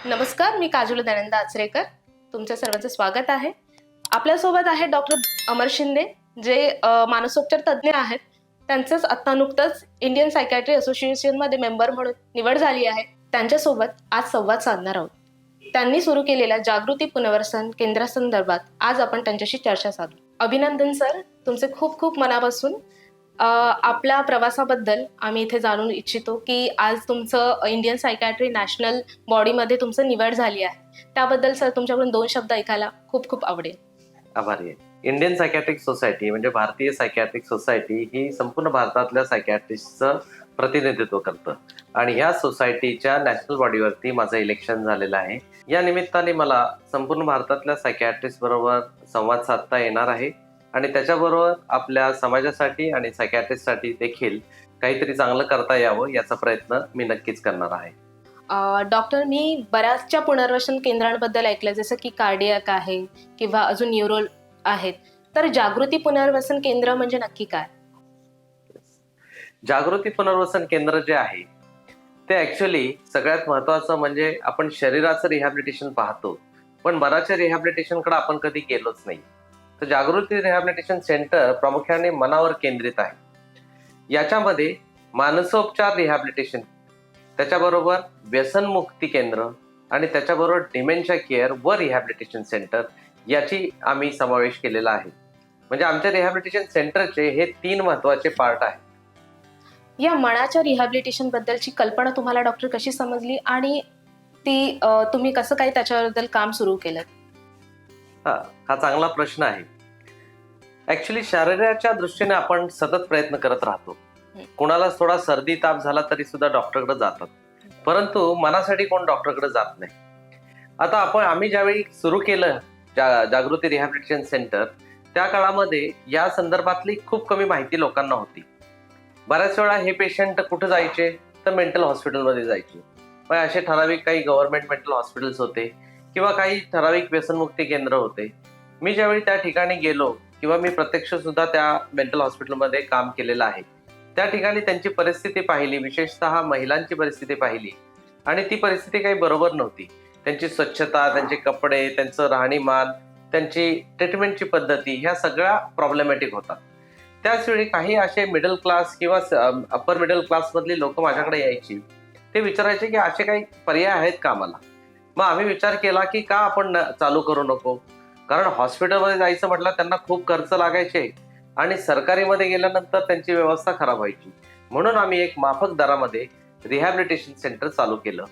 नमस्कार, मी काजल दयानंद आचरेकर. तुमच्या सर्वांचं स्वागत आहे. आपल्यासोबत आहे डॉक्टर अमर शिंदे, जे मानसोपचार तज्ज्ञ आहेत. त्यांचंच आता नुकतंच इंडियन सायकॅट्री असोसिएशनमध्ये मेंबर म्हणून निवड झाली आहे. त्यांच्यासोबत आज संवाद साधणार आहोत. त्यांनी सुरू केलेल्या जागृती पुनर्वसन केंद्रासंदर्भात आज आपण त्यांच्याशी चर्चा साधू. अभिनंदन सर, तुमचे खूप खूप मनापासून. आपल्या प्रवासाबद्दल आम्ही इथे जाणून इच्छितो की आज तुमचं इंडियन सायकॅट्री नॅशनल बॉडीमध्ये तुमचं निवड झाली आहे. त्याबद्दल सर तुमच्याकडून 2 शब्द ऐकायला खूप खूप आवडेल. आभारी आहे. इंडियन सायकॅट्रिक सोसायटी म्हणजे भारतीय सायकॅट्रिक सोसायटी ही संपूर्ण भारतातल्या सायकॅट्रिस्टचं प्रतिनिधित्व करतं आणि ह्या सोसायटीच्या नॅशनल बॉडीवरती माझं इलेक्शन झालेलं आहे. या निमित्ताने मला संपूर्ण भारतातल्या सायकॅट्रिस्ट बरोबर संवाद साधता येणार आहे आणि त्याच्याबरोबर आपल्या समाजासाठी आणि सायकॅट्रिस्टसाठी देखील काहीतरी चांगलं करता यावं याचा प्रयत्न मी नक्कीच करणार आहे. डॉक्टर, मी बऱ्याचशा पुनर्वसन केंद्रांबद्दल ऐकलं, जसं की कार्डियक आहे किंवा अजून न्यूरो आहेत. तर जागृती पुनर्वसन केंद्र म्हणजे नक्की काय? जागृती पुनर्वसन केंद्र जे आहे ते ऍक्च्युली सगळ्यात महत्वाचं म्हणजे आपण शरीराचं रिहॅबिलिटेशन पाहतो, पण मनाच्या रिहॅबिलिटेशनकडे आपण कधी गेलोच नाही. तर जागृती रिहॅबिलिटेशन सेंटर प्रामुख्याने मनावर केंद्रित आहे. याच्यामध्ये मानसोपचार रिहॅबिलिटेशन, त्याच्याबरोबर व्यसनमुक्ती केंद्र आणि त्याच्याबरोबर डिमेन्शिया केअर व रिहॅबिलिटेशन सेंटर याची आम्ही समावेश केलेला आहे. म्हणजे आमच्या रिहॅबिलिटेशन सेंटरचे हे 3 महत्वाचे पार्ट आहेत. या मनाच्या रिहॅबिलिटेशन बद्दलची कल्पना तुम्हाला डॉक्टर कशी समजली आणि ती तुम्ही कसं काही त्याच्याबद्दल काम सुरू केलं? हा चांगला प्रश्न आहे. ऍक्च्युली शरीराच्या दृष्टीने आपण सतत प्रयत्न करत राहतो. कोणाला थोडा सर्दी ताप झाला तरी सुद्धा डॉक्टरकडे जातात, परंतु मनासाठी कोण डॉक्टरकडे जात नाही. आता आम्ही ज्यावेळी सुरू केलं जागृती रिहॅबिलिटेशन सेंटर, त्या काळामध्ये या संदर्भातली खूप कमी माहिती लोकांना होती. बऱ्याच वेळा हे पेशंट कुठे जायचे तर मेंटल हॉस्पिटलमध्ये जायचे. मग असे ठराविक काही गव्हर्नमेंट मेंटल हॉस्पिटल्स होते किंवा काही ठराविक व्यसनमुक्ती केंद्र होते. मी ज्यावेळी त्या ठिकाणी गेलो किंवा मी प्रत्यक्ष सुद्धा त्या मेंटल हॉस्पिटलमध्ये काम केलेलं आहे, त्या ठिकाणी त्यांची परिस्थिती पाहिली, विशेषतः महिलांची परिस्थिती पाहिली आणि ती परिस्थिती काही बरोबर नव्हती. त्यांची स्वच्छता, त्यांचे कपडे, त्यांचं राहणीमान, त्यांची ट्रीटमेंटची पद्धती ह्या सगळ्या प्रॉब्लेमॅटिक होतात. त्याचवेळी काही असे मिडल क्लास किंवा अप्पर मिडल क्लासमधली लोक माझ्याकडे यायची. ते विचारायचे की असे काही पर्याय आहेत का आम्हाला. मग आम्ही विचार केला की का आपण चालू करू नको, कारण हॉस्पिटलमध्ये जायचं म्हटलं त्यांना खूप खर्च लागायचे आणि सरकारीमध्ये गेल्यानंतर त्यांची व्यवस्था खराब व्हायची. म्हणून आम्ही एक माफक दरामध्ये रिहॅबिलिटेशन सेंटर चालू केलं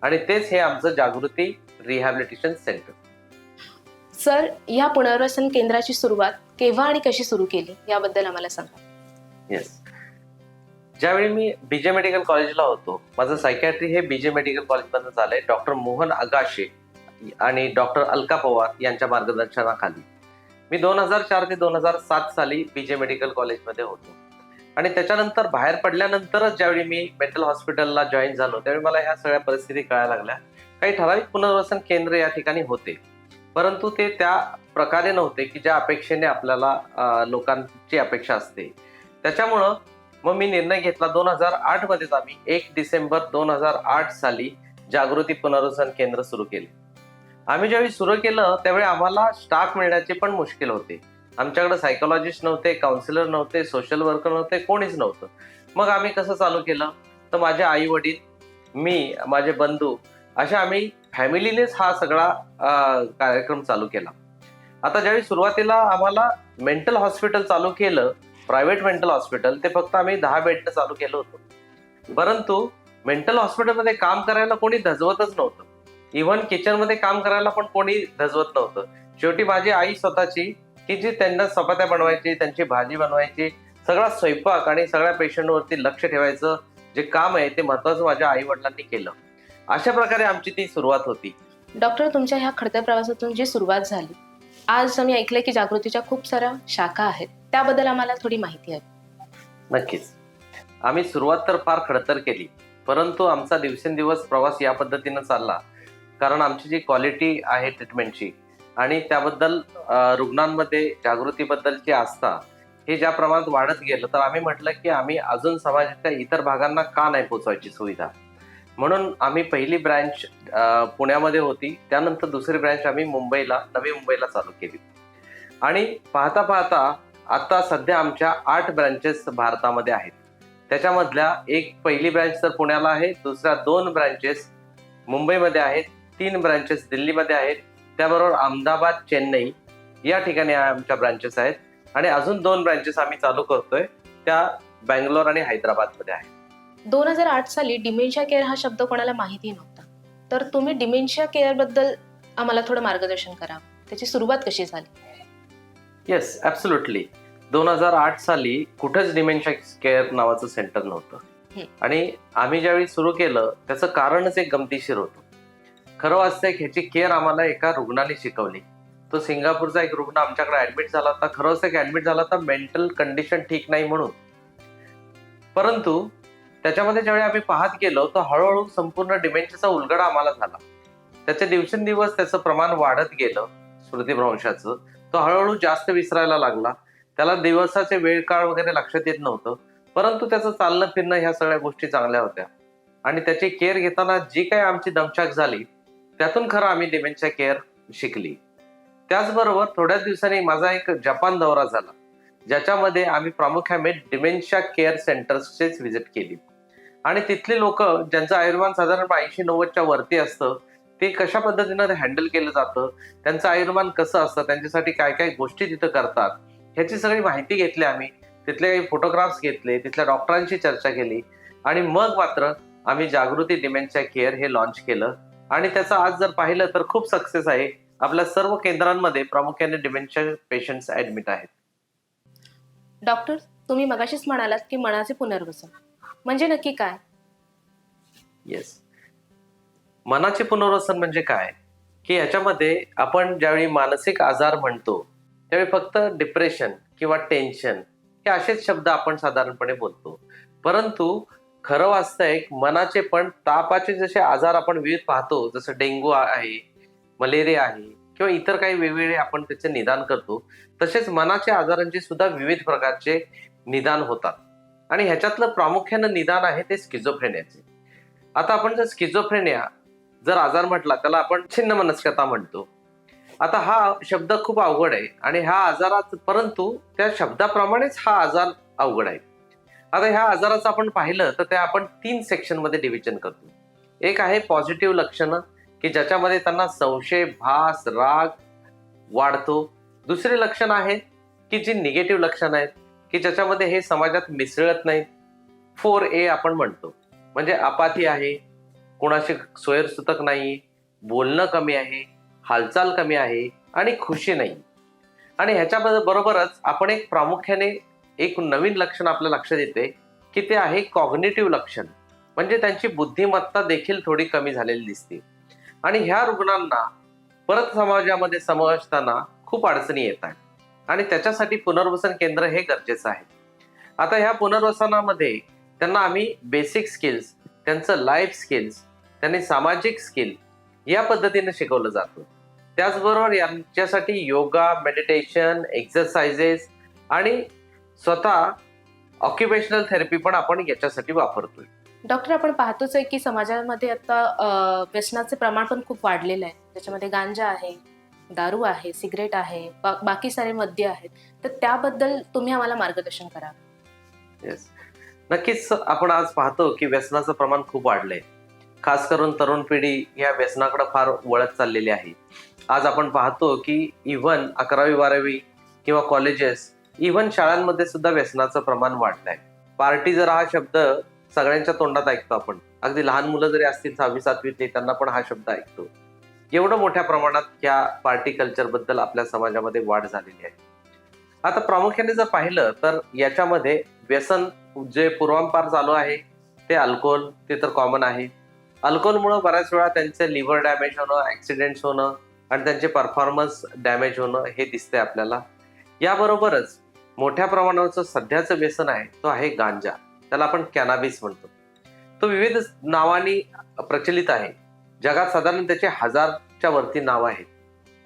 आणि तेच हे आमचं जागृती रिहॅबिलिटेशन सेंटर. सर, या पुनर्वसन केंद्राची सुरुवात केव्हा आणि कशी सुरू केली याबद्दल आम्हाला सांगा. येस, ज्यावेळी मी बीजे मेडिकल कॉलेजला होतो, माझं सायकॅट्री हे बीजे मेडिकल कॉलेजमधून झालंय. डॉक्टर मोहन आगाशे आणि डॉक्टर अलका पवार यांच्या मार्गदर्शनाखाली मी 2004 ते 2007 साली बीजे मेडिकल कॉलेजमध्ये होतो आणि त्याच्यानंतर बाहेर पडल्यानंतरच ज्यावेळी मी मेंटल हॉस्पिटलला जॉईन झालो त्यावेळी मला ह्या सगळ्या परिस्थिती कळायला लागल्या. काही ठराविक पुनर्वसन केंद्र या ठिकाणी होते, परंतु ते त्या प्रकारे नव्हते की ज्या अपेक्षेने आपल्याला लोकांची अपेक्षा असते. त्याच्यामुळं मग मी निर्णय घेतला 2008 मध्येच आम्ही 1 डिसेंबर 2008 साली जागृती पुनर्वसन केंद्र सुरू केले. आम्ही ज्यावेळी सुरू केलं त्यावेळी आम्हाला स्टाफ मिळण्याचे पण मुश्किल होते. आमच्याकडे सायकोलॉजिस्ट नव्हते, काउन्सिलर नव्हते, सोशल वर्कर नव्हते, कोणीच नव्हतं. मग आम्ही कसं चालू केलं तर माझे आई वडील, मी, माझे बंधू अशा आम्ही फॅमिलीनेच हा सगळा कार्यक्रम चालू केला. आता ज्यावेळी सुरुवातीला आम्हाला मेंटल हॉस्पिटल चालू केलं, प्रायव्हेट मेंटल हॉस्पिटल, ते फक्त आम्ही 10 बेडनं चालू केलं होतं. परंतु मेंटल हॉस्पिटलमध्ये काम करायला कोणी धजवतच नव्हतं. इव्हन किचनमध्ये काम करायला पण कोणी धजवत नव्हतं. शेवटी माझी आई स्वतःची, की जी त्यांना चपात्या बनवायची, त्यांची भाजी बनवायची, सगळा स्वयंपाक आणि सगळ्या पेशंटवरती लक्ष ठेवायचं जे काम आहे ते महत्वाचं माझ्या आई वडिलांनी केलं. अशा प्रकारे आमची ती सुरुवात होती. डॉक्टर, तुमच्या ह्या खडतर प्रवासातून जी सुरुवात झाली, आज आम्ही ऐकलंय की जागृतीच्या खूप साऱ्या शाखा आहेत, त्याबद्दल आम्हाला थोडी माहिती आहे. नक्कीच. आम्ही सुरुवात तर फार खडतर केली, परंतु आमचा दिवसेंदिवस प्रवास या पद्धतीनं चालला कारण आमची जी क्वालिटी आहे ट्रीटमेंटची आणि त्याबद्दल रुग्णांमध्ये जागृतीबद्दलची आस्था हे ज्या प्रमाणात वाढत गेलं तर आम्ही म्हटलं की आम्ही अजून समाजाच्या इतर भागांना का नाही पोचवायची सुविधा. म्हणून आम्ही पहिली ब्रँच पुण्यामध्ये होती, त्यानंतर दुसरी ब्रँच आम्ही नवी मुंबईला चालू केली. आणि पाहता पाहता आता सध्या आमच्या 8 ब्रँचेस भारतामध्ये आहेत. त्याच्यामधल्या एक पहिली ब्रँच तर पुण्याला आहे, दुसऱ्या 2 ब्रँचेस मुंबईमध्ये आहेत, 3 ब्रँचेस दिल्लीमध्ये आहेत, त्याबरोबर अहमदाबाद, चेन्नई या ठिकाणी आमच्या ब्रँचेस आहेत. आणि अजून 2 ब्रँचेस आम्ही चालू करतोय, त्या बँगलोर आणि हैदराबादमध्ये आहेत. 2008 साली डिमेन्शिया केअर हा शब्द कोणाला माहिती नव्हता. तर तुम्ही डिमेन्शिया केअर बद्दल आम्हाला थोडं मार्गदर्शन करा. त्याची सुरुवात कशी झाली? Yes, absolutely. 2008 साली कुठंच डिमेन्शिया केअर नावाचं सेंटर नव्हतं. आणि आम्ही ज्यावेळी सुरू केलं त्याचं कारणच एक गमतीशीर होतं. खरं वाचतंय ह्याची केअर आम्हाला एका रुग्णाने शिकवली. तो सिंगापूरचा एक रुग्ण आमच्याकडे ऍडमिट झाला होता. खरं वाचतंय ऍडमिट झाला होता मेंटल कंडिशन ठीक नाही म्हणून. परंतु त्याच्यामध्ये ज्यावेळी आम्ही पाहत गेलो तर हळूहळू संपूर्ण डिमेन्शियाचा उलगडा आम्हाला झाला. त्याचे दिवसेंदिवस त्याचं प्रमाण वाढत गेलं, स्मृतिभ्रंशाचं. तो हळूहळू जास्त विसरायला लागला. त्याला दिवसाचे वेळ काळ वगैरे लक्षात येत नव्हतं, परंतु त्याचं चालणं फिरणं ह्या सगळ्या गोष्टी चांगल्या होत्या. आणि त्याची केअर घेताना जी काही आमची दमछाक झाली त्यातून खरं आम्ही डिमेन्शिया केअर शिकली. त्याचबरोबर थोड्याच दिवसांनी माझा एक जपान दौरा झाला, ज्याच्यामध्ये आम्ही प्रामुख्याने डिमेन्शिया केअर सेंटर्सचीच व्हिजिट केली. आणि तिथली लोक ज्यांचं आयुर्मान साधारण 80-90च्या वरती असतं, ते कशा पद्धतीनं हँडल केलं जातं, त्यांचं आयुर्मान कसं असतं, त्यांच्यासाठी काय काय गोष्टी तिथं करतात, ह्याची सगळी माहिती घेतली आम्ही. तिथले काही फोटोग्राफ्स घेतले, तिथल्या डॉक्टरांशी चर्चा केली आणि मग मात्र आम्ही जागृती डिमेन्शिया केअर हे लॉन्च केलं. आणि त्याचं आज जर पाहिलं तर खूप सक्सेस आहे. आपल्या सर्व केंद्रांमध्ये प्रामुख्याने डिमेन्शिया पेशंट्स ऍडमिट आहेत. डॉक्टर, तुम्ही मगाशीच म्हणालात की मनाचे पुनर्वसन म्हणजे नक्की काय? येस, मनाचे पुनर्वसन म्हणजे काय की याच्यामध्ये आपण ज्यावेळी मानसिक आजार म्हणतो त्यावेळी फक्त डिप्रेशन किंवा टेन्शन हे असेच शब्द आपण साधारणपणे बोलतो. परंतु खरं वास्तव मनाचे पण तापाचे जसे आजार आपण विविध पाहतो, जसं डेंग्यू आहे, मलेरिया आहे किंवा इतर काही वेगवेगळे आपण त्याचे निदान करतो, तसेच मनाच्या आजारांचे सुद्धा विविध प्रकारचे निदान होतात. आणि ह्याच्यातलं प्रामुख्यानं निदान आहे ते स्किझोफ्रेनियाचे. आता आपण जर स्किझोफ्रेनिया जर आजार म्हटला त्याला आपण छिन्न मनस्कता म्हणतो. आता हा शब्द खूप अवघड आहे आणि ह्या आजारात, परंतु त्या शब्दाप्रमाणेच हा आजार अवघड आहे. आता ह्या आजाराचं आपण पाहिलं तर ते आपण 3 सेक्शनमध्ये डिव्हिजन करतो. एक आहे पॉझिटिव्ह लक्षणं की ज्याच्यामध्ये त्यांना संशय, भास, राग वाढतो. दुसरे लक्षण आहेत की जी निगेटिव्ह लक्षणं आहेत की ज्याच्यामध्ये हे समाजात मिसळत नाहीत. 4A आपण म्हणतो, म्हणजे अपाथी आहे, कोणाशी सोयरसुतक नाही, बोलणं कमी आहे, हालचाल कमी आहे आणि खुशी नाही. आणि ह्याच्या बरोबरच आपण एक प्रामुख्याने एक नवीन लक्षण आपल्या लक्षात येते की ते आहे कॉग्निटिव्ह लक्षण, म्हणजे त्यांची बुद्धिमत्ता देखील थोडी कमी झालेली दिसते. आणि ह्या रुग्णांना परत समाजामध्ये समजताना खूप अडचणी येत आहेत आणि त्याच्यासाठी पुनर्वसन केंद्र हे गरजेचं आहे. आता ह्या पुनर्वसनामध्ये त्यांना आम्ही बेसिक स्किल्स, त्यांचं लाईफ स्किल्स, त्यांनी सामाजिक स्किल या पद्धतीने शिकवलं जातं. त्याचबरोबर यांच्यासाठी योगा, मेडिटेशन, एक्सरसाइजेस आणि स्वतः ऑक्युपेशनल थेरपी पण आपण याच्यासाठी वापरतोय. डॉक्टर, आपण पाहतोच आहे की समाजामध्ये आता व्यसनाचे प्रमाण पण खूप वाढलेलं आहे. त्याच्यामध्ये गांजा आहे, दारू आहे, सिगरेट आहे, बाकी सारे मद्य आहेत. तर त्याबद्दल तुम्ही आम्हाला मार्गदर्शन करा. येस, नक्कीच. आपण आज पाहतो की व्यसनाचं प्रमाण खूप वाढलंय. खास करून तरुण पिढी या व्यसनाकडे फार वळत चाललेली आहे. आज आपण पाहतो की इव्हन 11वी-12वी किंवा कॉलेजेस, इव्हन शाळांमध्ये सुद्धा व्यसनाचं प्रमाण वाढलंय. पार्टी जर हा शब्द सगळ्यांच्या तोंडात ऐकतो आपण, अगदी लहान मुलं जरी असतील 6वी-7वीतली त्यांना पण हा शब्द ऐकतो. एवढं मोठ्या प्रमाणात ह्या पार्टी कल्चर बद्दल आपल्या समाजामध्ये वाढ झालेली आहे. आता प्रामुख्याने जर पाहिलं तर याच्यामध्ये व्यसन जे पूर्वांपार चालू आहे ते अल्कोहोल, ते तर कॉमन आहे. अल्कोहोलमुळे बऱ्याच वेळा त्यांचे लिव्हर डॅमेज होणं, ऍक्सिडेंट्स होणं आणि त्यांचे परफॉर्मन्स डॅमेज होणं हे दिसतंय आपल्याला. याबरोबरच मोठ्या प्रमाणावरचं सध्याचं व्यसन आहे तो आहे गांजा, त्याला आपण कॅनाबिस म्हणतो. तो विविध नावांनी प्रचलित आहे. जगात साधारण त्याचे 1000च्या वरती नावं आहेत.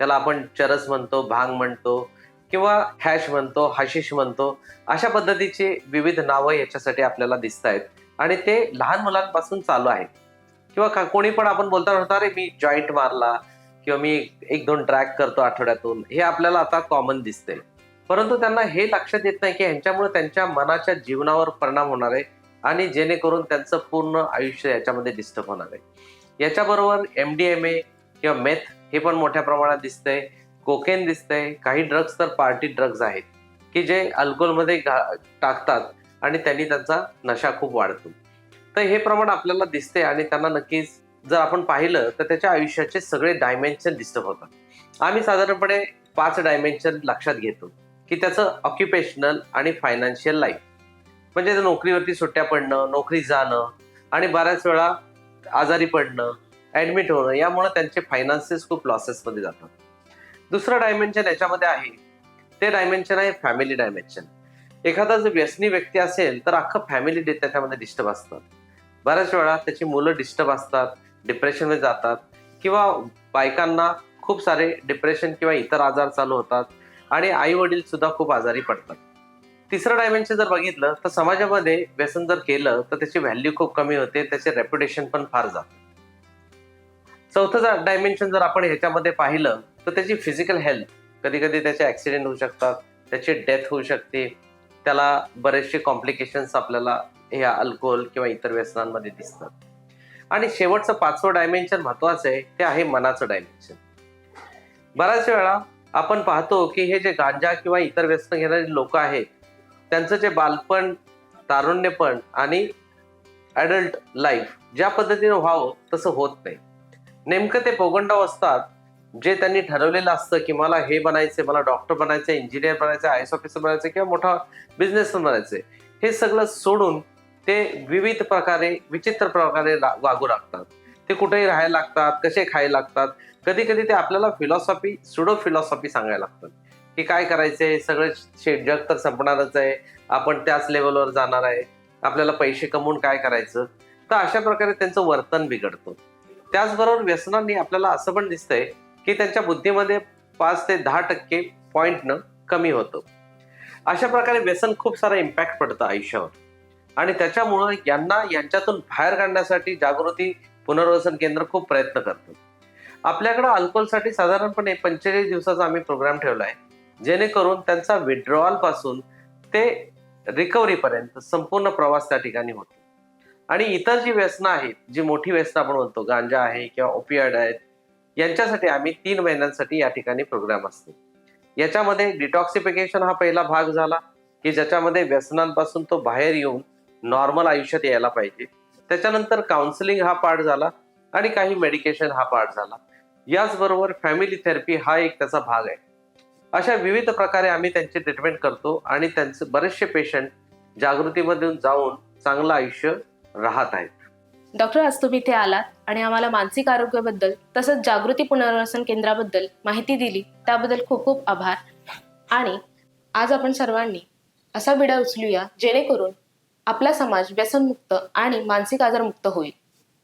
त्याला आपण चरस म्हणतो, भांग म्हणतो किंवा हॅश म्हणतो, हाशिश म्हणतो. अशा पद्धतीची विविध नावं याच्यासाठी आपल्याला दिसत आहेत आणि ते लहान मुलांपासून चालू आहेत. किंवा कोणी पण आपण बोलताना म्हणतो, अरे मी जॉईंट मारला किंवा मी 1-2 ड्रॅग करतो आठवड्यातून, हे आपल्याला आता कॉमन दिसते. परंतु त्यांना हे लक्षात येत नाही की ह्यांच्यामुळे त्यांच्या मनाच्या जीवनावर परिणाम होणार आहे आणि जेणेकरून त्यांचं पूर्ण आयुष्य याच्यामध्ये डिस्टर्ब होणार आहे. याच्याबरोबर MDMA किंवा मेथ हे पण मोठ्या प्रमाणात दिसतंय, कोकेन दिसतंय, काही ड्रग्स तर पार्टी ड्रग्ज आहेत की जे अल्कोहोलमध्ये टाकतात आणि त्यांनी त्यांचा नशा खूप वाढतो. तर हे प्रमाण आपल्याला दिसते आणि त्यांना नक्कीच जर आपण पाहिलं तर त्याच्या आयुष्याचे सगळे डायमेन्शन डिस्टर्ब होतात. आम्ही साधारणपणे 5 डायमेन्शन लक्षात घेतो की त्याचं ऑक्युपेशनल आणि फायनान्शियल लाईफ, म्हणजे नोकरीवरती सुट्ट्या पडणं, नोकरी जाणं आणि बऱ्याच वेळा आजारी पडणं, ऍडमिट होणं, यामुळे त्यांचे फायनान्सेस खूप लॉसेसमध्ये जातात. दुसरं डायमेन्शन याच्यामध्ये आहे ते डायमेन्शन आहे फॅमिली डायमेन्शन. एखादा जर व्यसनी व्यक्ती असेल तर अख्खं फॅमिली त्याच्यामध्ये डिस्टर्ब असतात. बऱ्याच वेळा त्याची मुलं डिस्टर्ब असतात, डिप्रेशनमध्ये जातात किंवा बायकांना खूप सारे डिप्रेशन किंवा इतर आजार चालू होतात आणि आई वडील सुद्धा खूप आजारी पडतात. तिसरं डायमेन्शन जर बघितलं तर समाजामध्ये व्यसन जर केलं तर त्याची व्हॅल्यू खूप कमी होते, त्याचे रेप्युटेशन पण फार जाते. चौथं डायमेन्शन जर आपण ह्याच्यामध्ये पाहिलं तर त्याची फिजिकल हेल्थ, कधी कधी त्याचे ऍक्सिडेंट होऊ शकतात, त्याची डेथ होऊ शकते, त्याला बरेचसे कॉम्प्लिकेशन्स आपल्याला ह्या अल्कोहोल किंवा इतर व्यसनांमध्ये दिसतात. आणि शेवटचं 5वं डायमेन्शन महत्वाचं आहे ते आहे मनाचं डायमेन्शन. बऱ्याच वेळा आपण पाहतो की हे जे गांजा किंवा इतर व्यसन घेणारे लोक आहेत त्यांचं जे बालपण, तारुण्यपण आणि ॲडल्ट लाईफ ज्या पद्धतीने व्हावं तसं होत नाही. नेमकं ते पोगंडाव असतात जे त्यांनी ठरवलेलं असतं की मला हे बनायचंय, मला डॉक्टर बनायचंय, इंजिनियर बनायचंय, IAS ऑफिसर बनायचंय किंवा मोठा बिझनेसमॅन बनायचंय. हे सगळं सोडून ते विविध प्रकारे, विचित्र प्रकारे वागू लागतात. ते कुठेही राहायला लागतात, कसे खायला लागतात. कधी कधी ते आपल्याला फिलॉसॉफी, सुडो फिलॉसॉफी सांगायला लागतात की काय करायचंय, सगळं जग तर संपणारच आहे, आपण त्याच लेवलवर जाणार आहे, आपल्याला पैसे कमवून काय करायचं. तर अशा प्रकारे त्यांचं वर्तन बिघडतं. त्याचबरोबर व्यसनांनी आपल्याला असं पण दिसतंय की त्यांच्या बुद्धीमध्ये 5 ते 10% पॉईंटनं कमी होतं. अशा प्रकारे व्यसन खूप सारा इम्पॅक्ट पडतं आयुष्यावर आणि त्याच्यामुळं यांना यांच्यातून बाहेर काढण्यासाठी जागृती पुनर्वसन केंद्र खूप प्रयत्न करतं. आपल्याकडं अल्कोहोलसाठी साधारणपणे 45 दिवसाचा आम्ही प्रोग्राम ठेवला आहे, जेणेकरून त्यांचा विड्रॉल पासून ते रिकव्हरीपर्यंत संपूर्ण प्रवास त्या ठिकाणी होतो. आणि इतर जी व्यसनं आहेत, जी मोठी व्यसनं आपण म्हणतो, गांजा आहे किंवा ओपियाइड आहेत, यांच्यासाठी आम्ही 3 महिन्यांसाठी या ठिकाणी प्रोग्राम असतो. याच्यामध्ये डिटॉक्सिफिकेशन हा पहिला भाग झाला की ज्याच्यामध्ये व्यसनांपासून तो बाहेर येऊन नॉर्मल आयुष्यात यायला पाहिजे. त्याच्यानंतर काउन्सिलिंग हा पार्ट झाला आणि काही मेडिकेशन हा पार्ट झाला. याचबरोबर फॅमिली थेरपी हा एक त्याचा भाग आहे. अशा विविध प्रकारे आम्ही त्यांची ट्रीटमेंट करतो आणि त्यांचे बरेचसे पेशंट जागृतीमधून जाऊन चांगलं आयुष्य राहत आहेत. डॉक्टर, आज तुम्ही इथे आलात आणि आम्हाला मानसिक आरोग्याबद्दल तसंच जागृती पुनर्वसन केंद्राबद्दल माहिती दिली, त्याबद्दल खूप खूप आभार. आणि आज आपण सर्वांनी असा विडा उचलूया जेणेकरून आपला समाज व्यसनमुक्त आणि मानसिक आजारमुक्त होईल.